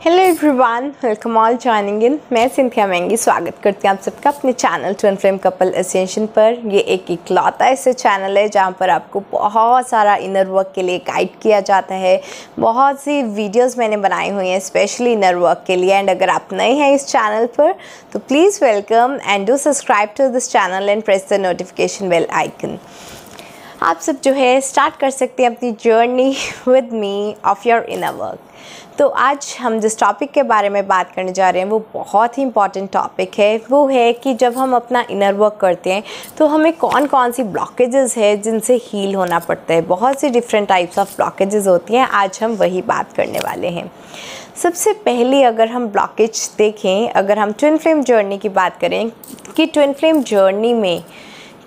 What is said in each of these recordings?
Hello everyone, welcome all joining in. मैं Cynthia महंगी स्वागत करती हूँ आप सबका अपने channel twin flame couple ascension पर। ये एक इकलौता ऐसे चैनल है जहाँ पर आपको बहुत सारा इनर वर्क के लिए गाइड किया जाता है। बहुत सी वीडियोस मैंने बनाई हुई हैं स्पेशली इनर वर्क के लिए। एंड अगर आप नए हैं इस चैनल पर तो please welcome and do subscribe to this channel and press the notification bell icon. आप सब जो है स्टार्ट कर सकते हैं अपनी journey with me of your inner work. तो आज हम जिस टॉपिक के बारे में बात करने जा रहे हैं वो बहुत ही इंपॉर्टेंट टॉपिक है। वो है कि जब हम अपना इनर वर्क करते हैं तो हमें कौन कौन सी ब्लॉकेजेस है जिनसे हील होना पड़ता है। बहुत सी डिफरेंट टाइप्स ऑफ ब्लॉकेजेस होती हैं, आज हम वही बात करने वाले हैं। सबसे पहले अगर हम ब्लॉकेज देखें, अगर हम ट्विन फ्लेम जर्नी की बात करें कि ट्विन फ्लेम जर्नी में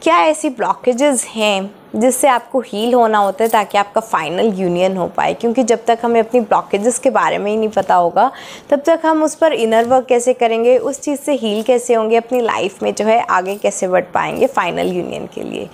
क्या ऐसी ब्लॉकेजेस हैं जिससे आपको हील होना होता है ताकि आपका फाइनल यूनियन हो पाए। क्योंकि जब तक हमें अपनी ब्लॉकेजेस के बारे में ही नहीं पता होगा तब तक हम उस पर इनर वर्क कैसे करेंगे, उस चीज़ से हील कैसे होंगे, अपनी लाइफ में जो है आगे कैसे बढ़ पाएंगे फाइनल यूनियन के लिए।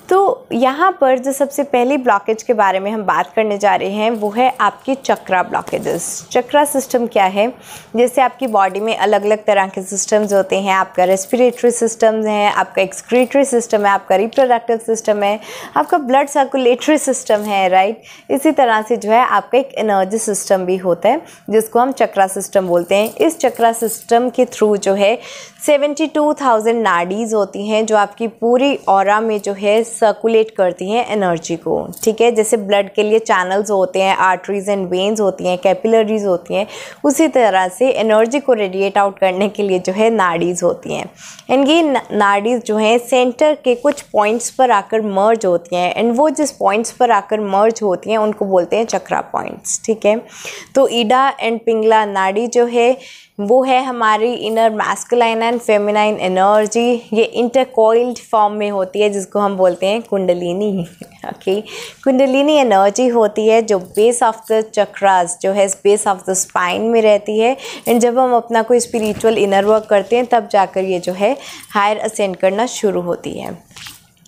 तो यहाँ पर जो सबसे पहली ब्लॉकेज के बारे में हम बात करने जा रहे हैं वो है आपकी चक्रा ब्लॉकेजेस। चक्रा सिस्टम क्या है? जैसे आपकी बॉडी में अलग अलग तरह के सिस्टम्स होते हैं। आपका रेस्पिरेटरी सिस्टम है, आपका एक्सक्रीटरी सिस्टम है, आपका रिप्रोडक्टिव सिस्टम है, आपका ब्लड सर्कुलेटरी सिस्टम है, राइट। इसी तरह से जो है आपका एक एनर्जी सिस्टम भी होता है जिसको हम चक्रा सिस्टम बोलते हैं। इस चक्रा सिस्टम के थ्रू जो है 72,000 नाड़ीज़ होती हैं जो आपकी पूरी ऑरा में जो है सर्कुलेट करती हैं एनर्जी को, ठीक है। जैसे ब्लड के लिए चैनल्स होते हैं, आर्टरीज एंड वेन्स होती हैं, कैपिलरीज होती हैं, उसी तरह से एनर्जी को रेडिएट आउट करने के लिए जो है नाड़ीज़ होती हैं। एंड ये नाड़ीज़ जो हैं सेंटर के कुछ पॉइंट्स पर आकर मर्ज होती हैं। एंड वो जिस पॉइंट्स पर आकर मर्ज होती हैं उनको बोलते हैं चक्रा पॉइंट्स, ठीक है। तो ईडा एंड पिंगला नाड़ी जो है वो है हमारी inner masculine and feminine energy. ये इंटरकॉइल्ड फॉर्म में होती है जिसको हम बोलते हैं कुंडलिनी, ओके। कुंडलिनी एनर्जी होती है जो बेस ऑफ द चक्रास जो है बेस ऑफ द स्पाइन में रहती है। एंड जब हम अपना कोई स्पिरिचुअल इनर वर्क करते हैं तब जाकर ये जो है हायर असेंड करना शुरू होती है।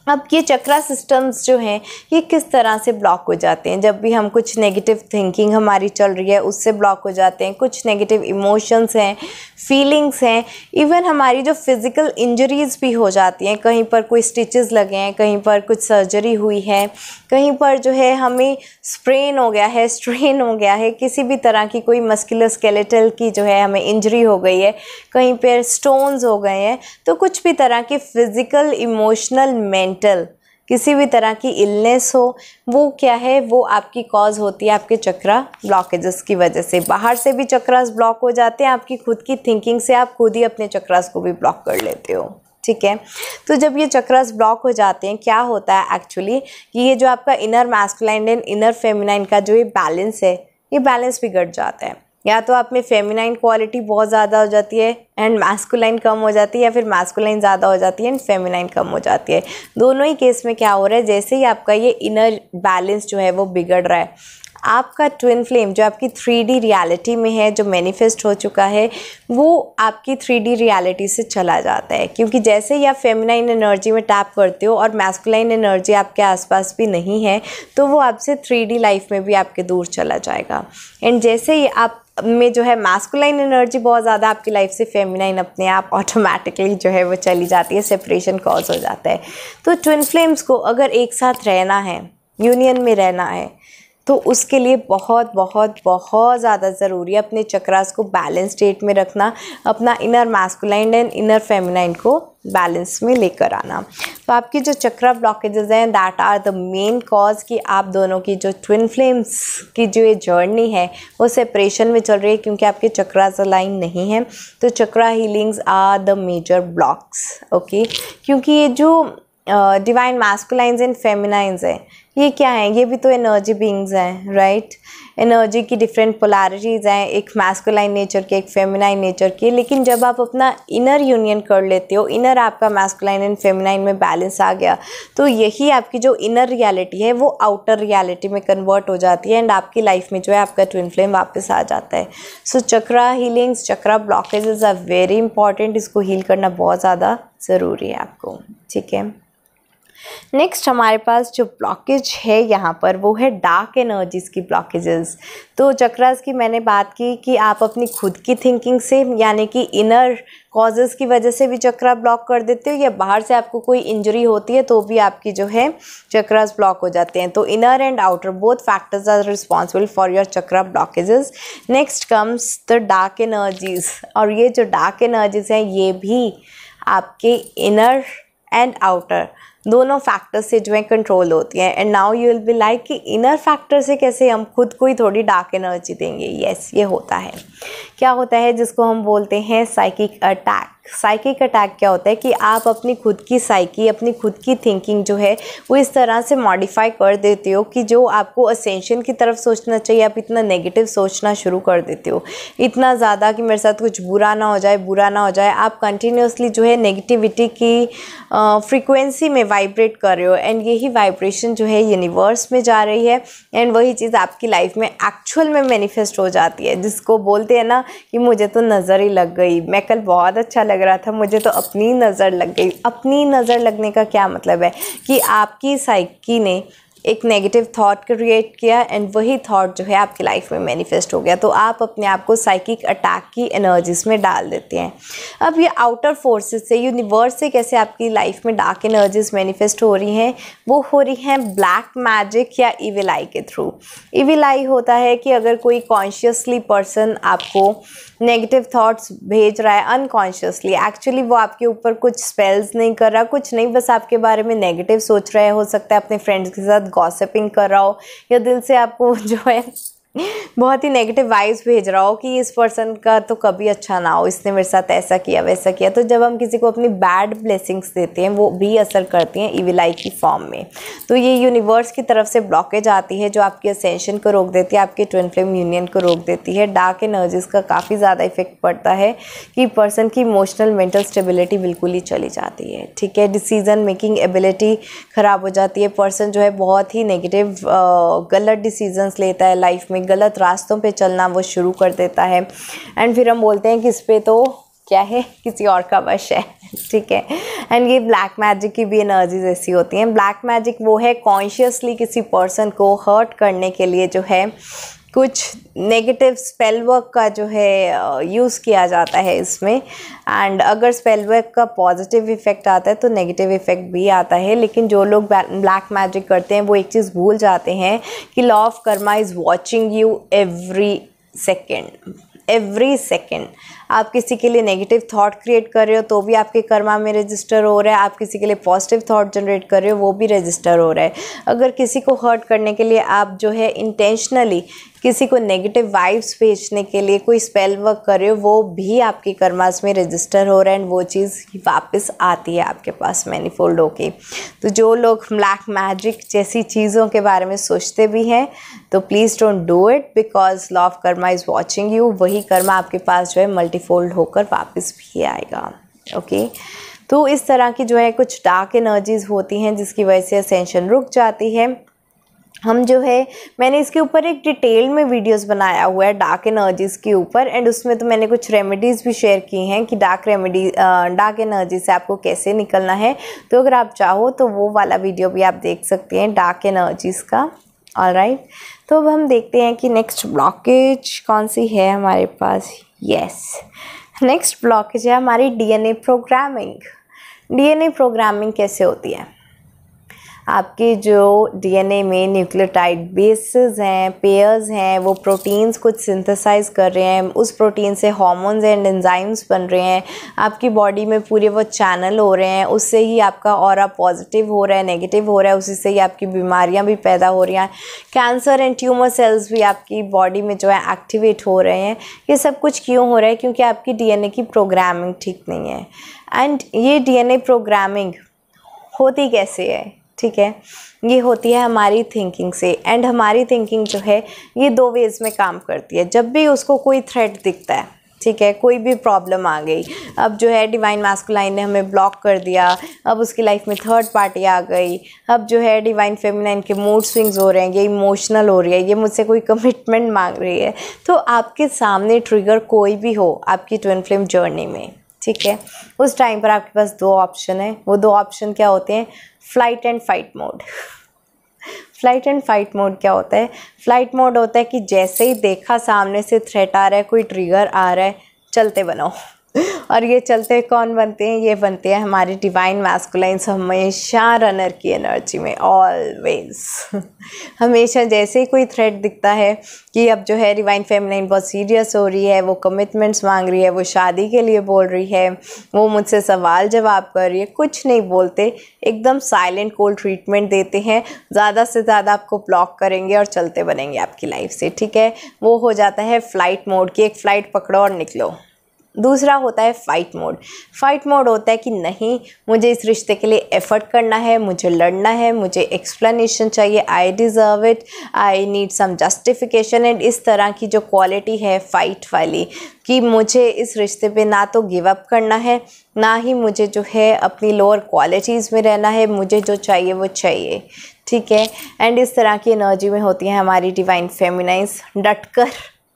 अब ये चक्रा सिस्टम्स जो हैं ये किस तरह से ब्लॉक हो जाते हैं? जब भी हम कुछ नेगेटिव थिंकिंग हमारी चल रही है उससे ब्लॉक हो जाते हैं। कुछ नेगेटिव इमोशंस हैं, फीलिंग्स हैं, इवन हमारी जो फिज़िकल इंजरीज़ भी हो जाती हैं। कहीं पर कोई स्टिचेस लगे हैं, कहीं पर कुछ सर्जरी हुई है, कहीं पर जो है हमें स्प्रेन हो गया है, स्ट्रेन हो गया है, किसी भी तरह की कोई मस्कुलर स्केलेटल की जो है हमें इंजरी हो गई है, कहीं पर स्टोन्स हो गए हैं। तो कुछ भी तरह की फ़िज़िकल, इमोशनल, मेंटल किसी भी तरह की इलनेस हो, वो क्या है, वो आपकी कॉज होती है आपके चक्रा ब्लॉकेजेस की वजह से। बाहर से भी चक्रास ब्लॉक हो जाते हैं, आपकी खुद की थिंकिंग से आप खुद ही अपने चक्रास को भी ब्लॉक कर लेते हो, ठीक है। तो जब ये चक्रास ब्लॉक हो जाते हैं क्या होता है एक्चुअली कि ये जो आपका inner masculine and inner feminine का जो ये बैलेंस है ये बैलेंस बिगड़ जाता है। या तो आप में फेमिनाइन क्वालिटी बहुत ज़्यादा हो जाती है एंड मैस्कुलाइन कम हो जाती है, या फिर मैस्कुलाइन ज़्यादा हो जाती है एंड फेमिनाइन कम हो जाती है। दोनों ही केस में क्या हो रहा है, जैसे ही आपका ये इनर बैलेंस जो है वो बिगड़ रहा है, आपका ट्विन फ्लेम जो आपकी 3D रियलिटी में है, जो मैनिफेस्ट हो चुका है, वो आपकी 3D रियलिटी से चला जाता है। क्योंकि जैसे ही आप फेमिनाइन एनर्जी में टैप करते हो और मैस्कुलाइन एनर्जी आपके आसपास भी नहीं है तो वो आपसे 3D लाइफ में भी आपके दूर चला जाएगा। एंड जैसे ही आप में जो है मैस्कुलाइन एनर्जी बहुत ज़्यादा आपकी लाइफ से फेमिनाइन अपने आप ऑटोमेटिकली जो है वो चली जाती है, सेपरेशन कॉज हो जाता है। तो ट्विन फ्लेम्स को अगर एक साथ रहना है, यूनियन में रहना है, तो उसके लिए बहुत बहुत बहुत ज़्यादा ज़रूरी है अपने चक्रास को बैलेंस स्टेट में रखना, अपना inner masculine and inner feminine को बैलेंस में लेकर आना। तो आपकी जो चक्रा ब्लॉकेजेस हैं that are the main cause कि आप दोनों की जो ट्विन फ्लेम्स की जो ये जर्नी है वो सेपरेशन में चल रही है क्योंकि आपके चक्रास अलाइन नहीं हैं। तो chakra healings are the major blocks, okay. क्योंकि ये जो डिवाइन मैस्कुलाइन्स एंड फेमिनाइन्स है ये क्या है, ये भी तो एनर्जी बीइंग्स हैं, राइट। एनर्जी की डिफरेंट पोलैरिटीज़ हैं, एक मैस्कुलाइन नेचर की, एक फेमिनाइन नेचर की। लेकिन जब आप अपना इनर यूनियन कर लेते हो, इनर आपका मैस्कुलाइन एंड फेमिनाइन में बैलेंस आ गया, तो यही आपकी जो इनर रियलिटी है वो आउटर रियलिटी में कन्वर्ट हो जाती है एंड आपकी लाइफ में जो है आपका ट्विन फ्लेम वापस आ जाता है। So chakra healings, chakra blockages are very important. इसको हील करना बहुत ज़्यादा ज़रूरी है आपको, ठीक है। नेक्स्ट हमारे पास जो ब्लॉकेज है यहाँ पर वो है डार्क एनर्जीज़ की ब्लॉकेजेस। तो चक्रास की मैंने बात की कि आप अपनी खुद की थिंकिंग से यानी कि इनर कॉजेज़ की वजह से भी चक्रा ब्लॉक कर देते हो, या बाहर से आपको कोई इंजरी होती है तो भी आपकी जो है चक्रास ब्लॉक हो जाते हैं। तो inner and outer both factors are responsible for your chakra blockages. Next comes the dark energies, और ये जो डार्क एनर्जीज़ हैं ये भी आपके इनर एंड आउटर दोनों फैक्टर से जो है कंट्रोल होती हैं। And now you will be like कि इनर फैक्टर से कैसे हम खुद को ही थोड़ी डार्क एनर्जी देंगे। यस, ये होता है। क्या होता है जिसको हम बोलते हैं साइकिक अटैक। साइकिक अटैक क्या होता है कि आप अपनी खुद की साइकी, अपनी खुद की थिंकिंग जो है वो इस तरह से मॉडिफाई कर देते हो कि जो आपको असेंशन की तरफ सोचना चाहिए आप इतना नेगेटिव सोचना शुरू कर देते हो, इतना ज़्यादा कि मेरे साथ कुछ बुरा ना हो जाए, बुरा ना हो जाए। आप कंटिन्यूसली जो है नेगेटिविटी की फ्रीक्वेंसी में वाइब्रेट कर रहे हो, एंड यही वाइब्रेशन जो है यूनिवर्स में जा रही है, एंड वही चीज़ आपकी लाइफ में एक्चुअल में मैनिफेस्ट हो जाती है। जिसको बोलते हैं ना कि मुझे तो नज़र ही लग गई, मैं कल बहुत अच्छा लग रहा था, मुझे तो अपनी नज़र लग गई। अपनी नज़र लगने का क्या मतलब है कि आपकी साइकी ने एक नेगेटिव थॉट क्रिएट किया, एंड वही थॉट जो है आपकी लाइफ में मैनिफेस्ट हो गया। तो आप अपने आप को साइकिक अटैक की एनर्जीज में डाल देते हैं। अब ये आउटर फोर्सेस से, यूनिवर्स से कैसे आपकी लाइफ में डार्क एनर्जीज मैनिफेस्ट हो रही हैं, वो हो रही हैं ब्लैक मैजिक या इविल आई के थ्रू। इविल आई होता है कि अगर कोई कॉन्शियसली पर्सन आपको नेगेटिव थॉट्स भेज रहा है अनकॉन्शियसली, एक्चुअली वो आपके ऊपर कुछ स्पेल्स नहीं कर रहा, कुछ नहीं, बस आपके बारे में नेगेटिव सोच रहा है। हो सकता है अपने फ्रेंड्स के साथ गॉसिपिंग कर रहा हो, या दिल से आपको जो है बहुत ही नेगेटिव वाइब्स भेज रहा हो कि इस पर्सन का तो कभी अच्छा ना हो, इसने मेरे साथ ऐसा किया वैसा किया। तो जब हम किसी को अपनी बैड ब्लेसिंग्स देते हैं वो भी असर करती हैं इविल आई की फॉर्म में। तो ये यूनिवर्स की तरफ से ब्लॉकेज आती है जो आपकी असेंशन को रोक देती है, आपके ट्विन फ्लेम यूनियन को रोक देती है। डार्क एनर्जीज का काफ़ी ज़्यादा इफेक्ट पड़ता है कि पर्सन की इमोशनल मेंटल स्टेबिलिटी बिल्कुल ही चली जाती है, ठीक है। डिसीजन मेकिंग एबिलिटी ख़राब हो जाती है। पर्सन जो है बहुत ही नेगेटिव गलत डिसीजंस लेता है लाइफ में, गलत रास्तों पे चलना वो शुरू कर देता है, एंड फिर हम बोलते हैं कि इस पे तो क्या है, किसी और का वश है, ठीक है। एंड ये ब्लैक मैजिक की भी एनर्जीज ऐसी होती हैं। ब्लैक मैजिक वो है कॉन्शियसली किसी पर्सन को हर्ट करने के लिए जो है कुछ नेगेटिव स्पेल वर्क का जो है यूज़ किया जाता है इसमें। एंड अगर स्पेल वर्क का पॉजिटिव इफेक्ट आता है तो नेगेटिव इफेक्ट भी आता है। लेकिन जो लोग ब्लैक मैजिक करते हैं वो एक चीज़ भूल जाते हैं कि law of Karma is watching you every second. आप किसी के लिए नेगेटिव थॉट क्रिएट कर रहे हो तो भी आपके कर्मा में रजिस्टर हो रहा है, आप किसी के लिए पॉजिटिव थॉट जनरेट कर रहे हो वो भी रजिस्टर हो रहा है। अगर किसी को हर्ट करने के लिए आप जो है इंटेंशनली किसी को नेगेटिव वाइब्स भेजने के लिए कोई स्पेल वर्क कर रहे हो वो भी आपके कर्मास में रजिस्टर हो रहा है, एंड वो चीज़ वापस आती है आपके पास मैनीफोल्ड होके। तो जो लोग ब्लैक मैजिक जैसी चीज़ों के बारे में सोचते भी हैं तो please don't do it, because law of Karma is watching you. वही कर्मा आपके पास जो है मल्टीफोल्ड होकर वापस भी आएगा, ओके। तो इस तरह की जो है कुछ डार्क एनर्जीज होती हैं जिसकी वजह से असेंशन रुक जाती है। हम जो है मैंने इसके ऊपर एक डिटेल में वीडियोस बनाया हुआ है डार्क एनर्जीज़ के ऊपर, एंड उसमें तो मैंने कुछ रेमेडीज़ भी शेयर की हैं कि डार्क एनर्जी से आपको कैसे निकलना है। तो अगर आप चाहो तो वो वाला वीडियो भी आप देख सकते हैं डार्क एनर्जीज़ का। ऑलराइट, तो अब हम देखते हैं कि नेक्स्ट ब्लॉकेज कौन सी है हमारे पास। यस, नेक्स्ट ब्लॉकेज है हमारी डीएनए प्रोग्रामिंग। डीएनए प्रोग्रामिंग कैसे होती है? आपके जो डीएनए में न्यूक्लियोटाइड बेसेस हैं, पेयर्स हैं, वो प्रोटीन्स कुछ सिंथेसाइज कर रहे हैं, उस प्रोटीन से हार्मोन्स एंड एंजाइम्स बन रहे हैं, आपकी बॉडी में पूरे वो चैनल हो रहे हैं, उससे ही आपका ऑरा पॉजिटिव हो रहा है, नेगेटिव हो रहा है, उसी से ही आपकी बीमारियां भी पैदा हो रही हैं, कैंसर एंड ट्यूमर सेल्स भी आपकी बॉडी में जो है एक्टिवेट हो रहे हैं। ये सब कुछ क्यों हो रहा है? क्योंकि आपकी डीएनए की प्रोग्रामिंग ठीक नहीं है। एंड ये डीएनए प्रोग्रामिंग होती कैसे है? ठीक है, ये होती है हमारी थिंकिंग से, एंड हमारी थिंकिंग जो है ये दो वेज में काम करती है। जब भी उसको कोई थ्रेट दिखता है, ठीक है, कोई भी प्रॉब्लम आ गई, अब जो है डिवाइन मैस्कुलाइन ने हमें ब्लॉक कर दिया, अब उसकी लाइफ में थर्ड पार्टी आ गई, अब जो है डिवाइन फेमिनाइन के मूड स्विंग्स हो रहे हैं, ये इमोशनल हो रही है, ये मुझसे कोई कमिटमेंट मांग रही है, तो आपके सामने ट्रिगर कोई भी हो आपकी ट्विन फ्लेम जर्नी में, ठीक है। उस टाइम पर आपके पास दो ऑप्शन है। वो दो ऑप्शन क्या होते हैं? Flight and fight mode. Flight and fight mode क्या होता है? फ्लाइट मोड होता है कि जैसे ही देखा सामने से थ्रेट आ रहा है, कोई ट्रिगर आ रहा है, चलते बनो। और ये चलते कौन बनते हैं? ये बनते हैं हमारे डिवाइन मैस्कुलाइन्स, हमेशा रनर की एनर्जी में, ऑलवेज। हमेशा जैसे ही कोई थ्रेट दिखता है कि अब जो है डिवाइन फेमिनाइन बहुत सीरियस हो रही है, वो कमिटमेंट्स मांग रही है, वो शादी के लिए बोल रही है, वो मुझसे सवाल जवाब कर रही है, कुछ नहीं बोलते, एकदम साइलेंट कोल्ड ट्रीटमेंट देते हैं, ज़्यादा से ज़्यादा आपको ब्लॉक करेंगे और चलते बनेंगे आपकी लाइफ से, ठीक है। वो हो जाता है फ्लाइट मोड की, एक फ़्लाइट पकड़ो और निकलो। दूसरा होता है फाइट मोड। फाइट मोड होता है कि नहीं, मुझे इस रिश्ते के लिए एफर्ट करना है, मुझे लड़ना है, मुझे एक्सप्लेनेशन चाहिए, I deserve it, I need some justification. And इस तरह की जो क्वालिटी है फाइट वाली, कि मुझे इस रिश्ते पे ना तो गिव अप करना है, ना ही मुझे जो है अपनी लोअर क्वालिटीज़ में रहना है, मुझे जो चाहिए वो चाहिए, ठीक है। एंड इस तरह की एनर्जी में होती है हमारी डिवाइन फेमिनाइन्स, डटकर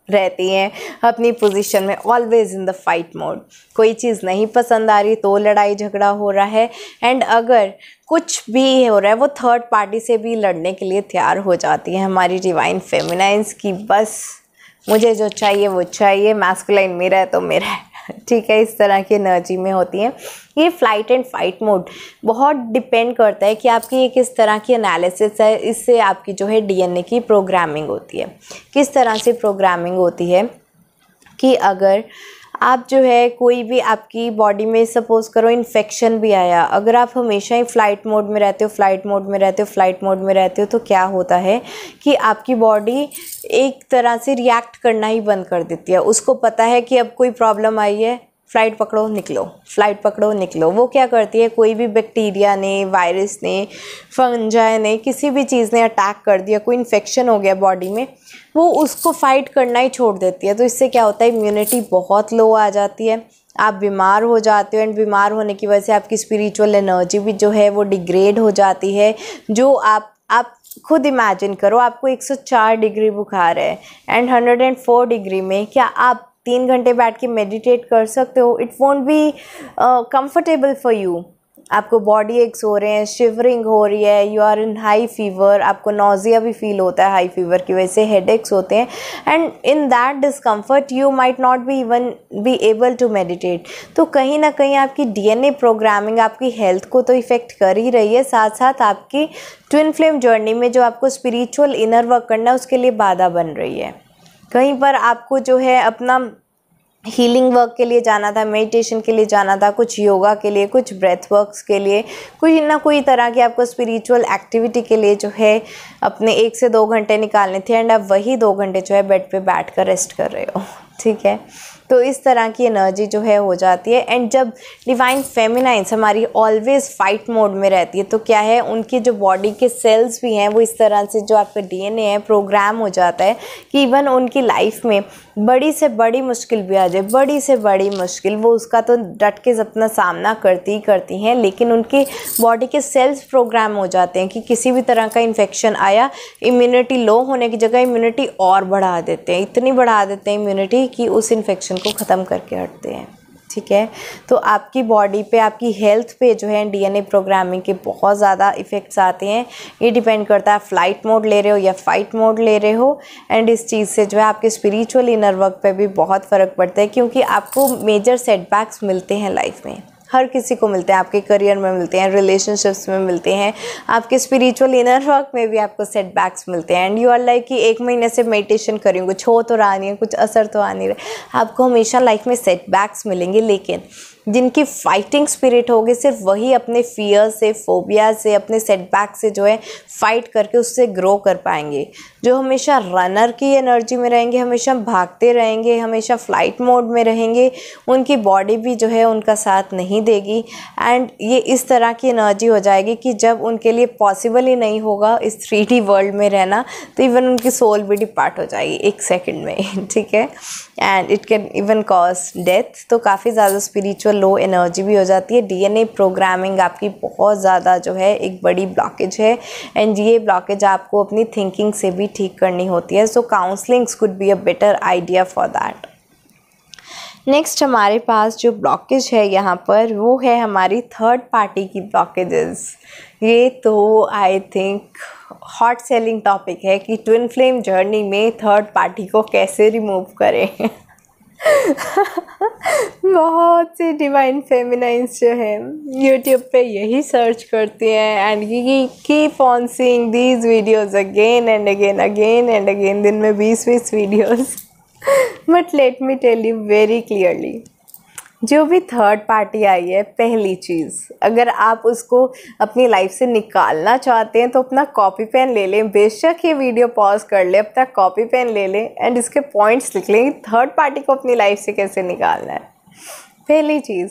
रहती हैं अपनी पोजीशन में, always in the fight mode. कोई चीज़ नहीं पसंद आ रही तो लड़ाई झगड़ा हो रहा है, एंड अगर कुछ भी हो रहा है वो थर्ड पार्टी से भी लड़ने के लिए तैयार हो जाती है हमारी डिवाइन फेमिनाइन्स की, बस मुझे जो चाहिए वो चाहिए, मैस्कुलाइन मेरा है तो मेरा है, ठीक है। इस तरह की एनर्जी में होती हैं ये फ्लाइट एंड फाइट मोड। बहुत डिपेंड करता है कि आपकी ये किस तरह की एनालिसिस है, इससे आपकी जो है डीएनए की प्रोग्रामिंग होती है। किस तरह से प्रोग्रामिंग होती है कि अगर आप जो है कोई भी आपकी बॉडी में सपोज़ करो इन्फेक्शन भी आया, अगर आप हमेशा ही फ़्लाइट मोड में रहते हो, फ़्लाइट मोड में रहते हो, फ़्लाइट मोड में रहते हो, तो क्या होता है कि आपकी बॉडी एक तरह से रिएक्ट करना ही बंद कर देती है। उसको पता है कि अब कोई प्रॉब्लम आई है, फ़्लाइट पकड़ो निकलो, फ़्लाइट पकड़ो निकलो। वो क्या करती है, कोई भी बैक्टीरिया ने, वायरस ने, फंजाई ने, किसी भी चीज़ ने अटैक कर दिया, कोई इन्फेक्शन हो गया बॉडी में, वो उसको फाइट करना ही छोड़ देती है। तो इससे क्या होता है, इम्यूनिटी बहुत लो आ जाती है, आप बीमार हो जाते हो, एंड बीमार होने की वजह से आपकी स्पिरिचुअल एनर्जी भी जो है वो डिग्रेड हो जाती है। जो आप खुद इमेजिन करो, आपको 104 डिग्री बुखार है एंड 104 डिग्री में क्या आप 3 घंटे बैठ के मेडिटेट कर सकते हो? It won't be comfortable for you. आपको बॉडी एक्स हो रहे हैं, शिवरिंग हो रही है, you are in high fever, आपको नॉजिया भी फील होता है हाई फीवर की वजह से, हेडेक्स होते हैं, and in that discomfort you might not be even be able to meditate. तो कहीं ना कहीं आपकी डीएनए प्रोग्रामिंग आपकी हेल्थ को तो इफ़ेक्ट कर ही रही है, साथ साथ आपकी ट्विन फ्लेम जर्नी में जो आपको स्पिरिचुअल इनर वर्क करना है उसके लिए बाधा बन रही है। कहीं पर आपको जो है अपना हीलिंग वर्क के लिए जाना था, मेडिटेशन के लिए जाना था, कुछ योगा के लिए, कुछ ब्रेथ वर्क्स के लिए, कोई ना कोई तरह की आपको स्पिरिचुअल एक्टिविटी के लिए जो है अपने 1 से 2 घंटे निकालने थे, एंड आप वही 2 घंटे जो है बेड पे बैठकर रेस्ट कर रहे हो, ठीक है। तो इस तरह की एनर्जी जो है हो जाती है। एंड जब डिवाइन फेमिनाइन्स हमारी ऑलवेज फाइट मोड में रहती है तो क्या है, उनकी जो बॉडी के सेल्स भी हैं वो इस तरह से जो आपका डीएनए है प्रोग्राम हो जाता है कि इवन उनकी लाइफ में बड़ी से बड़ी मुश्किल भी आ जाए, बड़ी से बड़ी मुश्किल, वो उसका तो डट के अपना सामना करती ही करती हैं, लेकिन उनकी बॉडी के सेल्स प्रोग्राम हो जाते हैं कि किसी भी तरह का इन्फेक्शन आया, इम्यूनिटी लो होने की जगह इम्यूनिटी और बढ़ा देते हैं, इतनी बढ़ा देते हैं इम्यूनिटी कि उस इन्फेक्शन को ख़त्म करके हटते हैं, ठीक है। तो आपकी बॉडी पे, आपकी हेल्थ पे जो है डीएनए प्रोग्रामिंग के बहुत ज़्यादा इफ़ेक्ट्स आते हैं। ये डिपेंड करता है फ्लाइट मोड ले रहे हो या फाइट मोड ले रहे हो, एंड इस चीज़ से जो है आपके स्पिरिचुअल इनर वर्क पे भी बहुत फ़र्क पड़ता है, क्योंकि आपको मेजर सेटबैक्स मिलते हैं लाइफ में, हर किसी को मिलते हैं, आपके करियर में मिलते हैं, रिलेशनशिप्स में मिलते हैं, आपके स्पिरिचुअल इनर वर्क में भी आपको सेटबैक्स मिलते हैं। एंड यू आर लाइक कि 1 महीने से मेडिटेशन कर रही हूँ, कुछ हो तो रहा नहीं है, कुछ असर तो आ नहीं रहा। आपको हमेशा लाइफ में सेटबैक्स मिलेंगे, लेकिन जिनकी फाइटिंग स्पिरिट होगी सिर्फ वही अपने फियर से, फोबिया से, अपने सेटबैक से जो है फाइट करके उससे ग्रो कर पाएंगे। जो हमेशा रनर की एनर्जी में रहेंगे, हमेशा भागते रहेंगे, हमेशा फ्लाइट मोड में रहेंगे, उनकी बॉडी भी जो है उनका साथ नहीं देगी, एंड ये इस तरह की एनर्जी हो जाएगी कि जब उनके लिए पॉसिबल ही नहीं होगा इस 3D वर्ल्ड में रहना, तो इवन उनकी सोल भी डिपार्ट हो जाएगी 1 सेकंड में, ठीक है। And it can even cause death. तो काफ़ी ज़्यादा स्पिरिचुअल लो एनर्जी भी हो जाती है। डीएनए प्रोग्रामिंग आपकी बहुत ज़्यादा जो है एक बड़ी ब्लॉकेज है, एंड ये ब्लॉकेज आपको अपनी थिंकिंग से भी ठीक करनी होती है। So counsellings could be a better idea for that. Next हमारे पास जो ब्लॉकेज है यहाँ पर वो है हमारी थर्ड पार्टी की ब्लॉकेजेस। ये तो I think hot selling topic है कि ट्विन फ्लेम जर्नी में थर्ड पार्टी को कैसे रिमूव करें। बहुत सी डिवाइन फेमिनाइंस जो है यूट्यूब पे यही सर्च करती हैं एंड ये keep on seeing these videos again and again again and again, दिन में 20 videos. But let me tell you very clearly, जो भी थर्ड पार्टी आई है, पहली चीज़ अगर आप उसको अपनी लाइफ से निकालना चाहते हैं तो अपना कॉपी पेन ले लें, बेशक ये वीडियो पॉज कर ले, अपना कॉपी पेन ले लें एंड इसके पॉइंट्स लिख लें थर्ड पार्टी को अपनी लाइफ से कैसे निकालना है। पहली चीज़,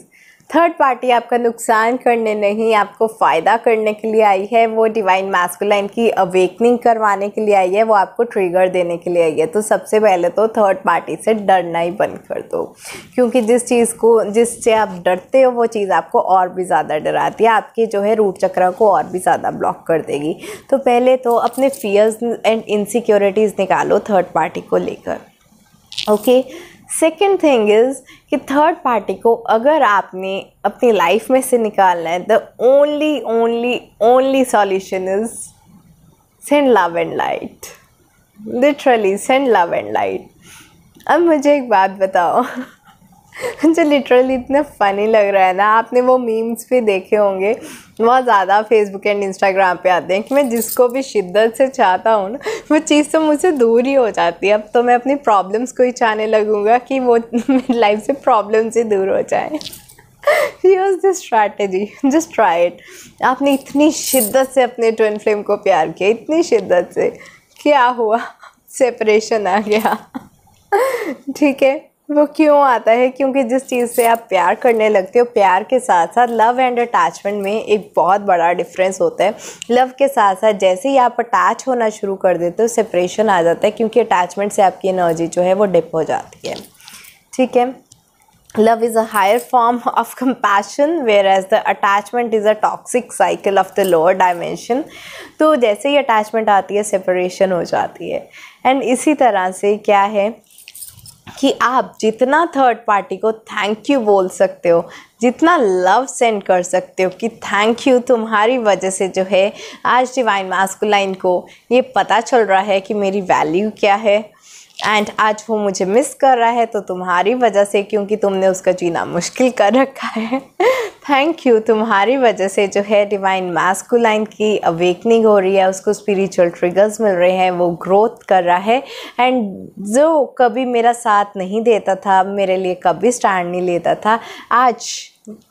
थर्ड पार्टी आपका नुकसान करने नहीं, आपको फ़ायदा करने के लिए आई है। वो डिवाइन मैस्कुलाइन की अवेकनिंग करवाने के लिए आई है, वो आपको ट्रिगर देने के लिए आई है। तो सबसे पहले तो थर्ड पार्टी से डरना ही बंद कर दो, क्योंकि जिससे आप डरते हो वो चीज़ आपको और भी ज़्यादा डराती है, आपके जो है रूट चक्र को और भी ज़्यादा ब्लॉक कर देगी। तो पहले तो अपने फियर्स एंड इनसिक्योरिटीज़ निकालो थर्ड पार्टी को लेकर। ओके, सेकेंड थिंग इज़ कि थर्ड पार्टी को अगर आपने अपनी लाइफ में से निकालना है, the only solution is send love and light. Literally send love and light. अब मुझे एक बात बताओ, मुझे लिटरली इतना फ़नी लग रहा है ना, आपने वो मीम्स भी देखे होंगे, बहुत ज़्यादा फेसबुक एंड इंस्टाग्राम पे आते हैं कि मैं जिसको भी शिद्दत से चाहता हूँ ना वो चीज़ तो मुझसे दूर ही हो जाती है। अब तो मैं अपनी प्रॉब्लम्स को ही चाहने लगूँगा कि वो मेरी लाइफ से प्रॉब्लम से दूर हो जाए। Use this strategy, just try it. आपने इतनी शिद्दत से अपने ट्विन फ्लेम को प्यार किया, इतनी शिद्दत से, क्या हुआ? सेपरेशन आ गया। ठीक है, वो क्यों आता है? क्योंकि जिस चीज़ से आप प्यार करने लगते हो, प्यार के साथ साथ लव एंड अटैचमेंट में एक बहुत बड़ा डिफरेंस होता है। लव के साथ साथ जैसे ही आप अटैच होना शुरू कर देते हो, सेपरेशन आ जाता है, क्योंकि अटैचमेंट से आपकी एनर्जी जो है वो डिप हो जाती है। ठीक है, love is a higher form of compassion whereas the attachment is a toxic cycle of the lower dimension. तो जैसे ही अटैचमेंट आती है सेपरेशन हो जाती है। एंड इसी तरह से क्या है कि आप जितना थर्ड पार्टी को थैंक यू बोल सकते हो, जितना लव सेंड कर सकते हो कि थैंक यू, तुम्हारी वजह से जो है आज डिवाइन मैस्कुलाइन को ये पता चल रहा है कि मेरी वैल्यू क्या है एंड आज वो मुझे मिस कर रहा है, तो तुम्हारी वजह से, क्योंकि तुमने उसका जीना मुश्किल कर रखा है। थैंक यू, तुम्हारी वजह से जो है डिवाइन मैस्कुलाइन की अवेकनिंग हो रही है, उसको स्पिरिचुअल ट्रिगर्स मिल रहे हैं, वो ग्रोथ कर रहा है। एंड जो कभी मेरा साथ नहीं देता था, मेरे लिए कभी स्टैंड नहीं लेता था, आज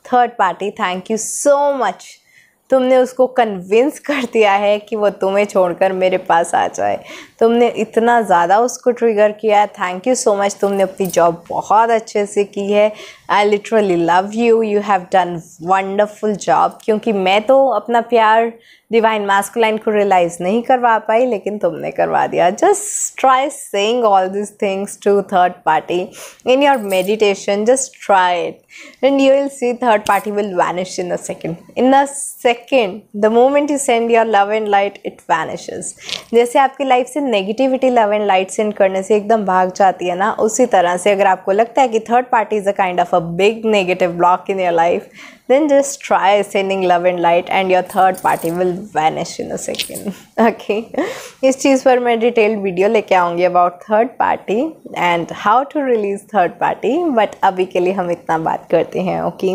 third party thank you so much, तुमने उसको कन्विंस कर दिया है कि वो तुम्हें छोड़कर मेरे पास आ जाए। तुमने इतना ज़्यादा उसको ट्रिगर किया है, थैंक यू सो मच। तुमने अपनी जॉब बहुत अच्छे से की है। I literally love you, you have done wonderful job. क्योंकि मैं तो अपना प्यार डिवाइन मैस्कुलाइन को रियलाइज़ नहीं करवा पाई, लेकिन तुमने करवा दिया। Just try saying all this things to third party in your meditation, just try it and you will see third party will vanish in a second. In a second, the moment you send your love and light, it vanishes. जैसे आपकी life से negativity love and light send करने से एकदम भाग जाती है ना, उसी तरह से अगर आपको लगता है कि third party is a kind of a big negative block in your life, then just try sending love and light and your third party will vanish in a second. Okay, इस चीज़ पर मैं डिटेल्ड वीडियो लेके आऊँगी about third party and how to release third party, but अभी के लिए हम इतना बात करते हैं. Okay,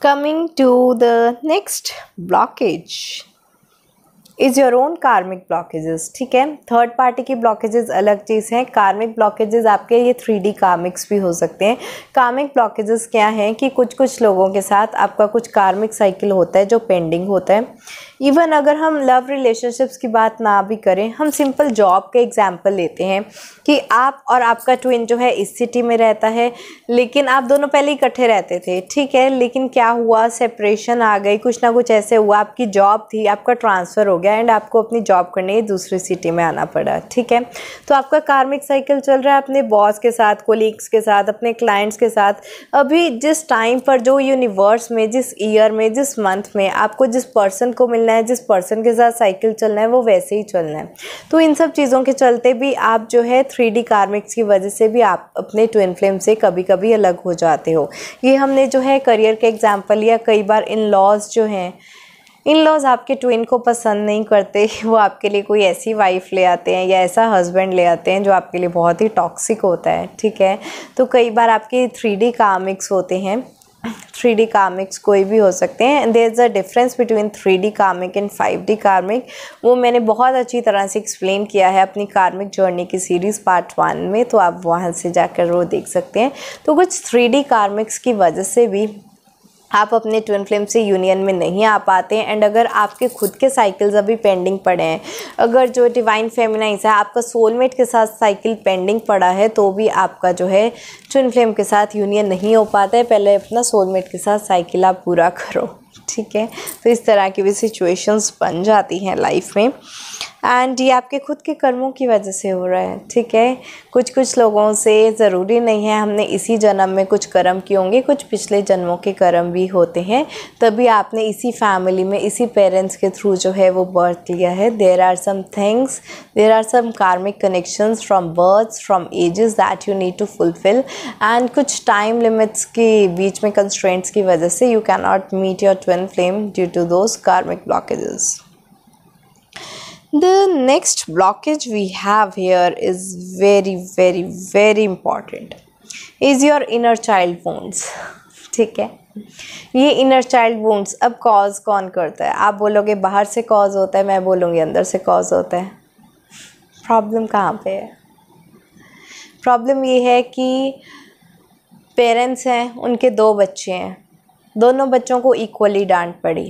coming to the next blockage is your own karmic blockages. ठीक है, थर्ड पार्टी की ब्लॉकेजेस अलग चीज़ हैं. कार्मिक ब्लॉकेजेस आपके ये 3D कार्मिक्स भी हो सकते हैं. कार्मिक ब्लॉकेजेस क्या हैं कि कुछ लोगों के साथ आपका कुछ कार्मिक साइकिल होता है जो पेंडिंग होता है. इवन अगर हम लव रिलेशनशिप्स की बात ना भी करें, हम सिंपल जॉब के एग्जाम्पल लेते हैं कि आप और आपका ट्विन जो है इस सिटी में रहता है, लेकिन आप दोनों पहले इकट्ठे रहते थे. ठीक है, लेकिन क्या हुआ, सेपरेशन आ गई, कुछ ना कुछ ऐसे हुआ, आपकी जॉब थी, आपका ट्रांसफ़र हो गया एंड आपको अपनी जॉब करने दूसरी सिटी में आना पड़ा. ठीक है, तो आपका कार्मिक साइकिल चल रहा है अपने बॉस के साथ, कोलीग्स के साथ, अपने क्लाइंट्स के साथ. अभी जिस टाइम पर, जो यूनिवर्स में, जिस ईयर में, जिस मंथ में आपको जिस पर्सन को मिलना चलना है, जिस पर्सन के साथ साइकिल चलना है वो वैसे ही चलना है। तो इन सब चीज़ों के चलते भी आप जो है 3D कार्मिक्स की वजह से भी आप अपने ट्विन फ्लेम से कभी कभी अलग हो जाते हो। ये हमने जो है करियर के एग्जाम्पल लिया। कई बार इन लॉज जो हैं, इन लॉज आपके ट्विन को पसंद नहीं करते, वो आपके लिए कोई ऐसी वाइफ ले आते हैं या ऐसा हस्बैंड ले आते हैं जो आपके लिए बहुत ही टॉक्सिक होता है, ठीक है। तो कई बार आपके 3D कार्मिक्स होते हैं। 3D कार्मिक्स कोई भी हो सकते हैं। There is a difference between 3D karmic and 5D कार्मिक। वो मैंने बहुत अच्छी तरह से एक्सप्लेन किया है अपनी कार्मिक जर्नी की सीरीज़ पार्ट 1 में, तो आप वहाँ से जाकर वो देख सकते हैं। तो कुछ 3D कार्मिक्स की वजह से भी आप अपने ट्विन फ्लेम से यूनियन में नहीं आ पाते हैं। एंड अगर आपके खुद के साइकिल्स अभी पेंडिंग पड़े हैं, अगर जो डिवाइन फेमिनाइज है आपका सोलमेट के साथ साइकिल पेंडिंग पड़ा है, तो भी आपका जो है ट्विन फ्लेम के साथ यूनियन नहीं हो पाता है। पहले अपना सोलमेट के साथ साइकिल आप पूरा करो, ठीक है। तो इस तरह की भी सिचुएशंस बन जाती हैं लाइफ में। एंड ये आपके खुद के कर्मों की वजह से हो रहा है, ठीक है। कुछ लोगों से ज़रूरी नहीं है हमने इसी जन्म में कुछ कर्म किए होंगे, कुछ पिछले जन्मों के कर्म भी होते हैं, तभी आपने इसी फैमिली में इसी पेरेंट्स के थ्रू जो है वो बर्थ लिया है। There are some things, there are some karmic connections from births, from ages that you need to fulfil. And कुछ टाइम लिमिट्स के बीच में कंस्ट्रेंट्स की वजह से you can not meet your twin flame due to those karmic blockages. The next blockage we have here is very important, is your inner child wounds, ठीक है। ये इनर चाइल्ड वुंड्स अब कॉज कौन करता है? आप बोलोगे बाहर से कॉज होता है, मैं बोलूँगी अंदर से कॉज होता है। प्रॉब्लम कहाँ पे है? प्रॉब्लम ये है कि पेरेंट्स हैं, उनके 2 बच्चे हैं, दोनों बच्चों को इक्वली डांट पड़ी,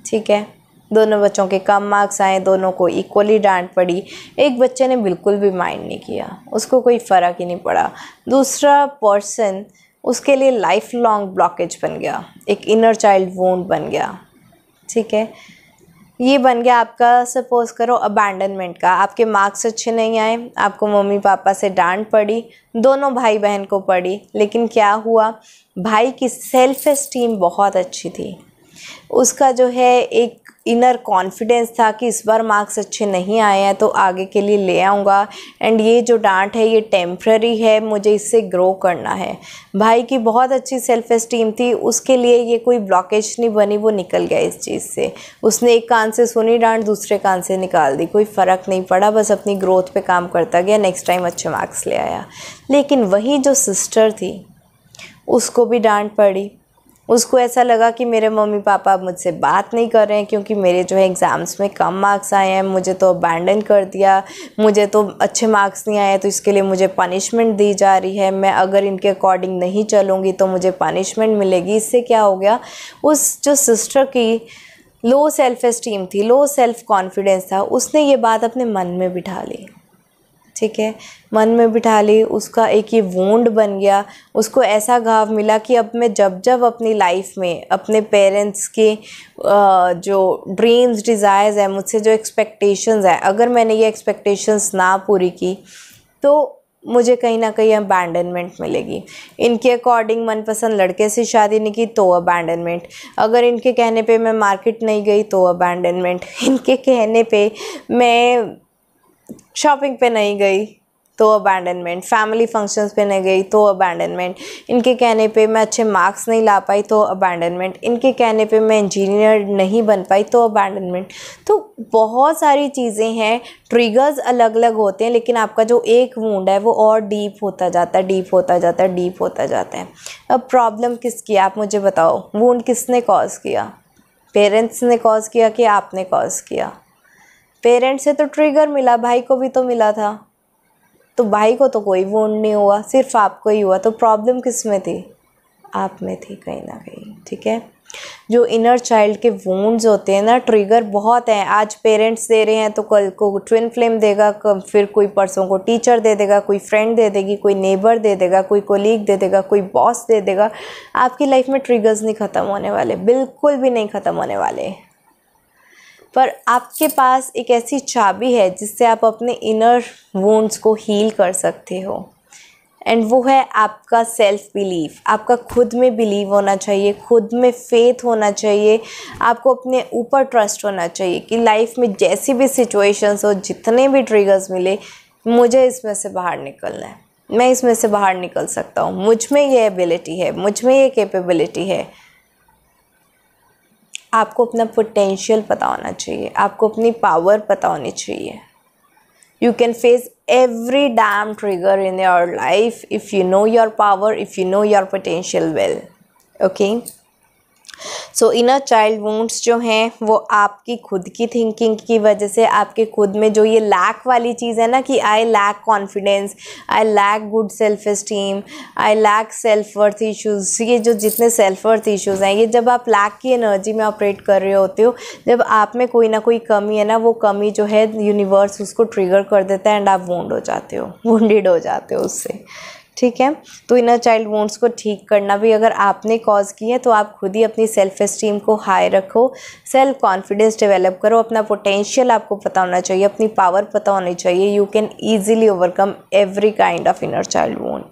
ठीक है। दोनों बच्चों के कम मार्क्स आए, दोनों को इक्वली डांट पड़ी। एक बच्चे ने बिल्कुल भी माइंड नहीं किया, उसको कोई फ़र्क ही नहीं पड़ा। दूसरा पर्सन, उसके लिए लाइफ लॉन्ग ब्लॉकेज बन गया, एक इनर चाइल्ड वुंड बन गया, ठीक है। ये बन गया आपका, सपोज़ करो अबैंडनमेंट का। आपके मार्क्स अच्छे नहीं आए, आपको मम्मी पापा से डांट पड़ी, दोनों भाई बहन को पड़ी, लेकिन क्या हुआ, भाई की सेल्फ एस्टीम बहुत अच्छी थी, उसका जो है एक इनर कॉन्फिडेंस था कि इस बार मार्क्स अच्छे नहीं आए हैं तो आगे के लिए ले आऊँगा, एंड ये जो डांट है ये टेम्प्ररी है, मुझे इससे ग्रो करना है। भाई की बहुत अच्छी सेल्फ एस्टीम थी, उसके लिए ये कोई ब्लॉकेज नहीं बनी, वो निकल गया इस चीज़ से। उसने एक कान से सुनी डांट, दूसरे कान से निकाल दी, कोई फ़र्क नहीं पड़ा, बस अपनी ग्रोथ पे काम करता गया, नेक्स्ट टाइम अच्छे मार्क्स ले आया। लेकिन वही जो सिस्टर थी, उसको भी डांट पड़ी, उसको ऐसा लगा कि मेरे मम्मी पापा अब मुझसे बात नहीं कर रहे हैं क्योंकि मेरे जो है एग्ज़ाम्स में कम मार्क्स आए हैं, मुझे तो अबैंडन कर दिया, मुझे तो अच्छे मार्क्स नहीं आए, तो इसके लिए मुझे पनिशमेंट दी जा रही है, मैं अगर इनके अकॉर्डिंग नहीं चलूँगी तो मुझे पनिशमेंट मिलेगी। इससे क्या हो गया, उस जो सिस्टर की लो सेल्फ एस्टीम थी, लो सेल्फ कॉन्फिडेंस था, उसने ये बात अपने मन में बिठा ली, ठीक है, मन में बिठा ली। उसका एक ये वुंड बन गया, उसको ऐसा घाव मिला कि अब मैं जब अपनी लाइफ में अपने पेरेंट्स के जो ड्रीम्स डिज़ायर्स हैं, मुझसे जो एक्सपेक्टेशंस है, अगर मैंने ये एक्सपेक्टेशंस ना पूरी की तो मुझे कहीं ना कहीं अबैंडनमेंट मिलेगी। इनके अकॉर्डिंग मनपसंद लड़के से शादी नहीं की तो अबैंडनमेंट, अगर इनके कहने पे मैं मार्केट नहीं गई तो अबैंडनमेंट, इनके कहने पे मैं शॉपिंग पे नहीं गई तो अबैंडनमेंट, फैमिली फंक्शंस पे नहीं गई तो अबैंडनमेंट, इनके कहने पे मैं अच्छे मार्क्स नहीं ला पाई तो अबैंडनमेंट, इनके कहने पे मैं इंजीनियर नहीं बन पाई तो अबैंडनमेंट। तो बहुत सारी चीज़ें हैं, ट्रिगर्स अलग अलग होते हैं, लेकिन आपका जो एक वुंड है वो और डीप होता जाता है, डीप होता जाता है, डीप होता जाता है। अब प्रॉब्लम किसकी, आप मुझे बताओ, वुंड किसने कॉज किया? पेरेंट्स ने कॉज किया कि आपने कॉज किया? पेरेंट्स से तो ट्रिगर मिला, भाई को भी तो मिला था, तो भाई को तो कोई वुंड नहीं हुआ, सिर्फ आपको ही हुआ। तो प्रॉब्लम किस में थी? आप में थी कहीं ना कहीं, ठीक है। जो इनर चाइल्ड के वुंड्स होते हैं ना, ट्रिगर बहुत हैं। आज पेरेंट्स दे रहे हैं तो कल को ट्विन फ्लेम देगा, फिर कोई परसों को टीचर दे देगा, कोई फ्रेंड दे देगी, कोई नेबर दे देगा, कोई कोलीग दे देगा, कोई बॉस दे देगा। आपकी लाइफ में ट्रिगर्स नहीं ख़त्म होने वाले, बिल्कुल भी नहीं ख़त्म होने वाले। पर आपके पास एक ऐसी चाबी है जिससे आप अपने इनर वुंड्स को हील कर सकते हो, एंड वो है आपका सेल्फ बिलीफ। आपका खुद में बिलीव होना चाहिए, खुद में फेथ होना चाहिए, आपको अपने ऊपर ट्रस्ट होना चाहिए कि लाइफ में जैसी भी सिचुएशंस हो, जितने भी ट्रिगर्स मिले, मुझे इसमें से बाहर निकलना है, मैं इसमें से बाहर निकल सकता हूँ, मुझ में ये एबिलिटी है, मुझ में ये कैपेबिलिटी है। आपको अपना पोटेंशियल पता होना चाहिए, आपको अपनी पावर पता होनी चाहिए। You can face every damn trigger in your life if you know your power, if you know your potential well. Okay? So inner child wounds जो हैं वो आपकी खुद की थिंकिंग की वजह से, आपके खुद में जो ये लैक वाली चीज़ है ना कि I lack confidence, I lack good self esteem, I lack self worth issues, ये जो जितने सेल्फ वर्थ इश्यूज़ हैं, ये जब आप लैक की एनर्जी में ऑपरेट कर रहे होते हो, जब आप में कोई ना कोई कमी है ना, वो कमी जो है यूनिवर्स उसको ट्रिगर कर देता है एंड आप वुंड हो जाते हो, वुंडेड हो जाते हो उससे। ठीक है, तो इनर चाइल्ड वुंड्स को ठीक करना भी अगर आपने कॉज की है तो आप खुद ही अपनी सेल्फ एस्टीम को हाई रखो, सेल्फ कॉन्फिडेंस डेवलप करो, अपना पोटेंशियल आपको पता होना चाहिए, अपनी पावर पता होनी चाहिए। You can easily overcome every kind of inner child wound.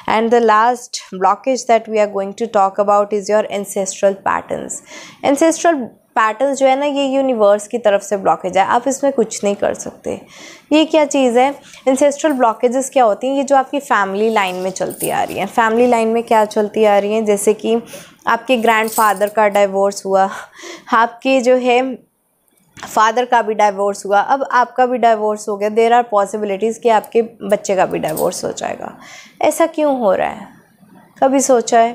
And the last blockage that we are going to talk about is your ancestral patterns. Ancestral patterns जो है ना, ये यूनिवर्स की तरफ से ब्लॉकेज है, आप इसमें कुछ नहीं कर सकते। ये क्या चीज़ है? एंसेस्ट्रल ब्लॉकेजेस क्या होती हैं? ये जो आपकी फैमिली लाइन में चलती आ रही हैं। फैमिली लाइन में क्या चलती आ रही हैं? जैसे कि आपके ग्रैंडफादर का डाइवोर्स हुआ, आपके जो है फादर का भी डाइवोर्स हुआ, अब आपका भी डाइवोर्स हो गया, देयर आर पॉसिबिलिटीज़ कि आपके बच्चे का भी डाइवोर्स हो जाएगा। ऐसा क्यों हो रहा है? कभी सोचा है?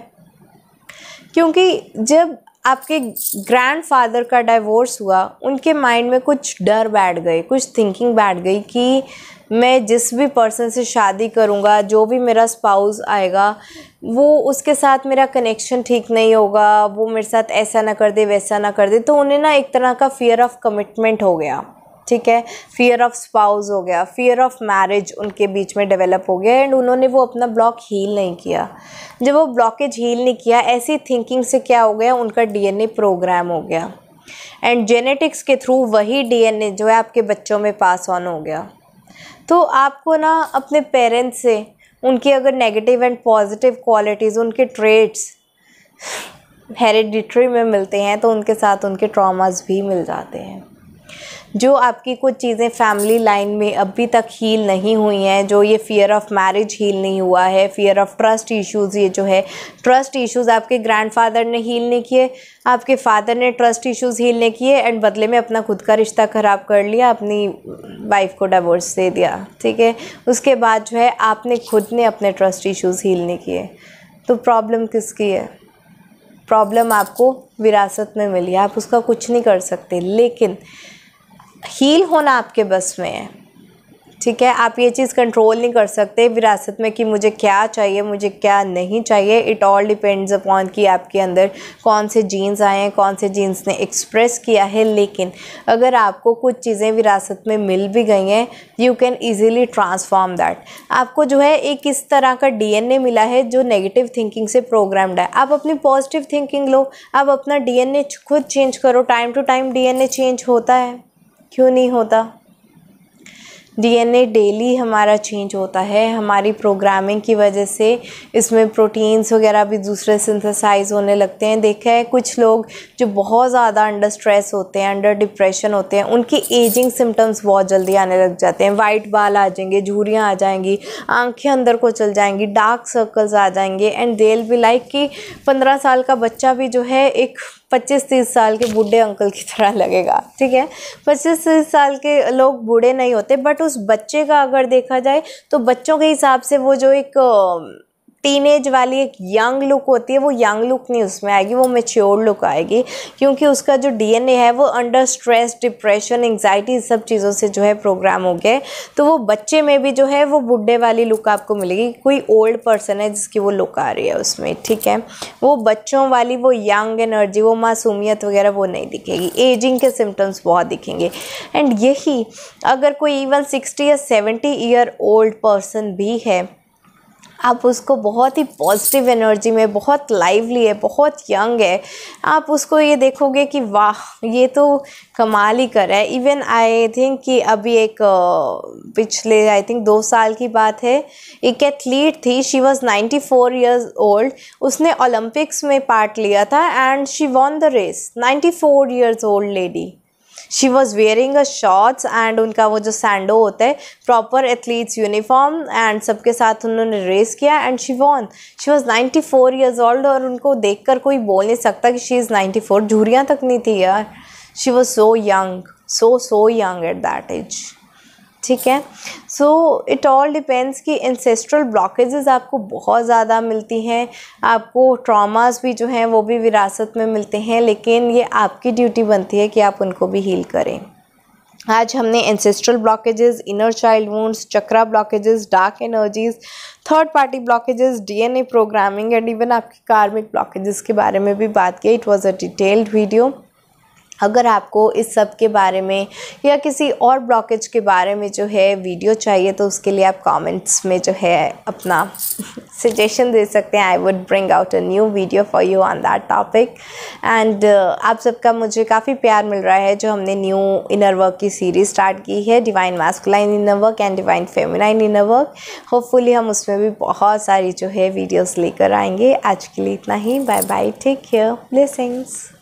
क्योंकि जब आपके ग्रैंडफादर का डाइवोर्स हुआ, उनके माइंड में कुछ डर बैठ गए, कुछ थिंकिंग बैठ गई कि मैं जिस भी पर्सन से शादी करूँगा, जो भी मेरा स्पाउस आएगा, वो उसके साथ मेरा कनेक्शन ठीक नहीं होगा, वो मेरे साथ ऐसा ना कर दे, वैसा ना कर दे। तो उन्हें ना एक तरह का फियर ऑफ कमिटमेंट हो गया, ठीक है, फियर ऑफ स्पाउस हो गया, फियर ऑफ मैरिज उनके बीच में डेवलप हो गया एंड उन्होंने वो अपना ब्लॉक हील नहीं किया। जब वो ब्लॉकेज हील नहीं किया, ऐसी थिंकिंग से क्या हो गया, उनका डीएनए प्रोग्राम हो गया एंड जेनेटिक्स के थ्रू वही डीएनए जो है आपके बच्चों में पास ऑन हो गया। तो आपको ना अपने पेरेंट्स से उनकी अगर नेगेटिव एंड पॉजिटिव क्वालिटीज़, उनके ट्रेट्स हेरिडिटरी में मिलते हैं तो उनके साथ उनके ट्रॉमास भी मिल जाते हैं। जो आपकी कुछ चीज़ें फैमिली लाइन में अभी तक हील नहीं हुई हैं, जो ये फियर ऑफ मैरिज हील नहीं हुआ है, फियर ऑफ ट्रस्ट इश्यूज़, ये जो है ट्रस्ट इश्यूज़ आपके ग्रैंडफादर ने हील नहीं किए, आपके फादर ने ट्रस्ट इश्यूज़ हील नहीं किए एंड बदले में अपना खुद का रिश्ता ख़राब कर लिया, अपनी वाइफ को डिवोर्स दे दिया, ठीक है। उसके बाद जो है आपने खुद ने अपने ट्रस्ट इश्यूज़ हील नहीं किए। तो प्रॉब्लम किसकी है? प्रॉब्लम आपको विरासत में मिली है, आप उसका कुछ नहीं कर सकते, लेकिन हील होना आपके बस में है, ठीक है। आप ये चीज़ कंट्रोल नहीं कर सकते विरासत में कि मुझे क्या चाहिए, मुझे क्या नहीं चाहिए। इट ऑल डिपेंड्स अपॉन कि आपके अंदर कौन से जीन्स आए हैं, कौन से जीन्स ने एक्सप्रेस किया है। लेकिन अगर आपको कुछ चीज़ें विरासत में मिल भी गई हैं, you can easily transform that. आपको जो है एक इस तरह का डीएनए मिला है जो नेगेटिव थिंकिंग से प्रोग्राम्ड है। आप अपनी पॉजिटिव थिंकिंग लो, आप अपना डीएनए खुद चेंज करो। Time to time DNA change होता है, क्यों नहीं होता? डीएनए डेली हमारा चेंज होता है, हमारी प्रोग्रामिंग की वजह से इसमें प्रोटीन्स वगैरह भी दूसरे सिंथेसाइज होने लगते हैं। देखा है कुछ लोग जो बहुत ज़्यादा अंडर स्ट्रेस होते हैं, अंडर डिप्रेशन होते हैं, उनकी एजिंग सिम्टम्स बहुत जल्दी आने लग जाते हैं। वाइट बाल आ जाएंगे, झुर्रियाँ आ जाएंगी, आंखें अंदर को चल जाएंगी, डार्क सर्कल्स आ जाएंगे and they will be like कि 15 साल का बच्चा भी जो है एक 25-30 साल के बूढ़े अंकल की तरह लगेगा, ठीक है। 25-30 साल के लोग बूढ़े नहीं होते, बट उस बच्चे का अगर देखा जाए तो बच्चों के हिसाब से वो जो एक टीनेज वाली एक यंग लुक होती है, वो यंग लुक नहीं उसमें आएगी, वो मैच्योर लुक आएगी, क्योंकि उसका जो डीएनए है वो अंडर स्ट्रेस, डिप्रेशन, एंग्जाइटी, सब चीज़ों से जो है प्रोग्राम हो गया। तो वो बच्चे में भी जो है वो बुढ़े वाली लुक आपको मिलेगी। कोई ओल्ड पर्सन है जिसकी वो लुक आ रही है उसमें, ठीक है। वो बच्चों वाली वो यंग एनर्जी, वो मासूमियत वगैरह वो नहीं दिखेगी। एजिंग के सिम्टम्स बहुत दिखेंगे। एंड यही अगर कोई इवन 60 या 70 ईयर ओल्ड पर्सन भी है, आप उसको बहुत ही पॉजिटिव एनर्जी में, बहुत लाइवली है, बहुत यंग है, आप उसको ये देखोगे कि वाह ये तो कमाल ही कर रहा है। इवन आई थिंक कि अभी एक पिछले आई थिंक 2 साल की बात है, एक एथलीट थी, शी वॉज 94 ईयर्स ओल्ड, उसने ओलंपिक्स में पार्ट लिया था and she won the race. 94 years old lady, she was wearing a shorts and उनका वो जो सैंडो होता है, प्रॉपर एथलीट्स यूनिफॉर्म, एंड सबके साथ उन्होंने रेस किया and she von. She was 94 years old और उनको देखकर कोई बोल नहीं सकता कि शी इज़ 94, झुर्रियाँ तक नहीं थी यार। She was so young, so young at that age. ठीक है, सो इट ऑल डिपेंड्स कि एंसेस्ट्रल ब्लॉकेजेस आपको बहुत ज़्यादा मिलती हैं, आपको ट्रॉमास भी जो हैं वो भी विरासत में मिलते हैं, लेकिन ये आपकी ड्यूटी बनती है कि आप उनको भी हील करें। आज हमने ancestral blockages, inner child wounds, chakra blockages, dark energies, third party blockages, DNA programming and even आपकी कार्मिक ब्लॉकेजेस के बारे में भी बात की। It was a detailed video. अगर आपको इस सब के बारे में या किसी और ब्लॉकेज के बारे में जो है वीडियो चाहिए तो उसके लिए आप कमेंट्स में जो है अपना सजेशन दे सकते हैं। I would bring out a new video for you on that topic. And आप सबका मुझे काफ़ी प्यार मिल रहा है जो हमने न्यू इनर वर्क की सीरीज स्टार्ट की है, divine masculine inner work and divine feminine inner work. Hopefully हम उसमें भी बहुत सारी जो है वीडियोज़ लेकर आएंगे। आज के लिए इतना ही, bye bye, take care, blessings.